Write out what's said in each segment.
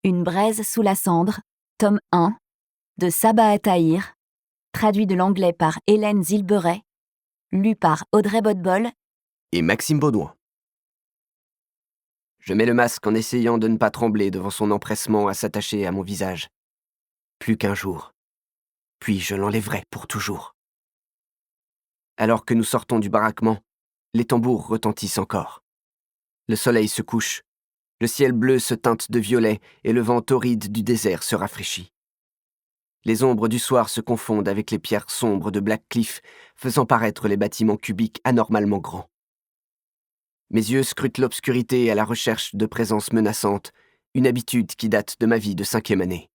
Une braise sous la cendre, tome 1, de Saba Attahir, traduit de l'anglais par Hélène Zilberet, lu par Audrey Bodbol et Maxime Baudouin. Je mets le masque en essayant de ne pas trembler devant son empressement à s'attacher à mon visage. Plus qu'un jour. Puis je l'enlèverai pour toujours. Alors que nous sortons du baraquement, les tambours retentissent encore. Le soleil se couche, le ciel bleu se teinte de violet et le vent torride du désert se rafraîchit. Les ombres du soir se confondent avec les pierres sombres de Black Cliff, faisant paraître les bâtiments cubiques anormalement grands. Mes yeux scrutent l'obscurité à la recherche de présences menaçantes, une habitude qui date de ma vie de 5e année.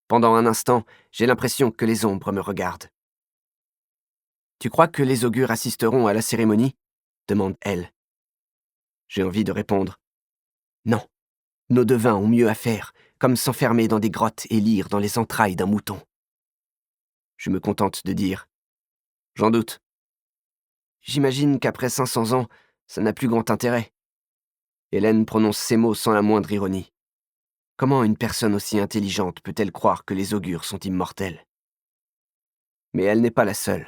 Pendant un instant, j'ai l'impression que les ombres me regardent. « Tu crois que les augures assisteront à la cérémonie ?» demande-t-elle. J'ai envie de répondre « Non, nos devins ont mieux à faire, comme s'enfermer dans des grottes et lire dans les entrailles d'un mouton. » Je me contente de dire « J'en doute. J'imagine qu'après 500 ans, ça n'a plus grand intérêt. » Hélène prononce ces mots sans la moindre ironie. Comment une personne aussi intelligente peut-elle croire que les augures sont immortels? Mais elle n'est pas la seule.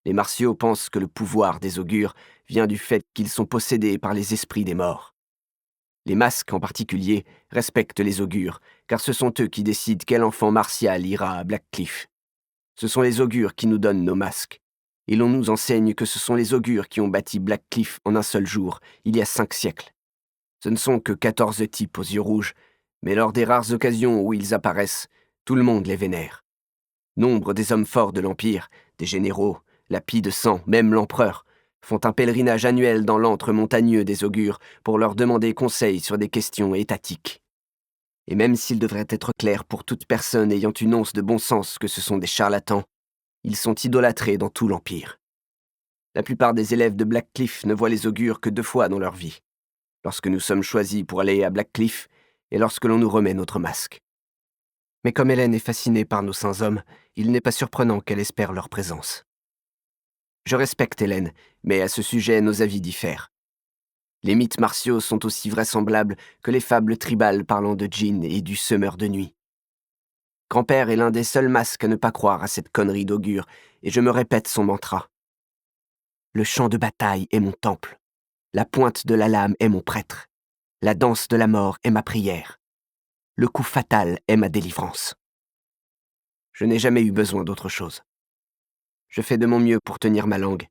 Les martiaux pensent que le pouvoir des augures vient du fait qu'ils sont possédés par les esprits des morts. Les masques, en particulier, respectent les augures, car ce sont eux qui décident quel enfant martial ira à Black Cliff. Ce sont les augures qui nous donnent nos masques. Et l'on nous enseigne que ce sont les augures qui ont bâti Black Cliff en un seul jour, il y a 5 siècles. Ce ne sont que 14 types aux yeux rouges, mais lors des rares occasions où ils apparaissent, tout le monde les vénère. Nombre des hommes forts de l'Empire, des généraux, la pie de sang, même l'empereur, font un pèlerinage annuel dans l'antre montagneux des augures pour leur demander conseil sur des questions étatiques. Et même s'il devrait être clair pour toute personne ayant une once de bon sens que ce sont des charlatans, ils sont idolâtrés dans tout l'Empire. La plupart des élèves de Black Cliff ne voient les augures que 2 fois dans leur vie, lorsque nous sommes choisis pour aller à Black Cliff et lorsque l'on nous remet notre masque. Mais comme Hélène est fascinée par nos saints hommes, il n'est pas surprenant qu'elle espère leur présence. Je respecte Hélène, mais à ce sujet, nos avis diffèrent. Les mythes martiaux sont aussi vraisemblables que les fables tribales parlant de djinns et du semeur de nuit. Grand-père est l'un des seuls masques à ne pas croire à cette connerie d'augure, et je me répète son mantra. Le champ de bataille est mon temple. La pointe de la lame est mon prêtre. La danse de la mort est ma prière. Le coup fatal est ma délivrance. Je n'ai jamais eu besoin d'autre chose. Je fais de mon mieux pour tenir ma langue.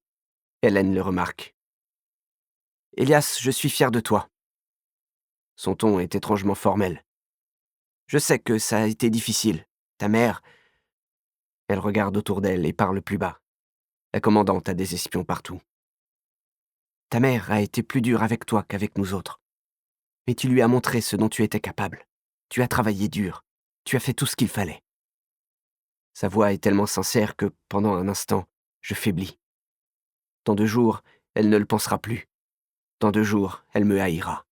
Hélène le remarque. « Elias, je suis fier de toi. » Son ton est étrangement formel. « Je sais que ça a été difficile. Ta mère... » Elle regarde autour d'elle et parle plus bas. La commandante a des espions partout. « Ta mère a été plus dure avec toi qu'avec nous autres. Mais tu lui as montré ce dont tu étais capable. Tu as travaillé dur. Tu as fait tout ce qu'il fallait. » Sa voix est tellement sincère que, pendant un instant, je faiblis. Dans 2 jours, elle ne le pensera plus. Dans 2 jours, elle me haïra.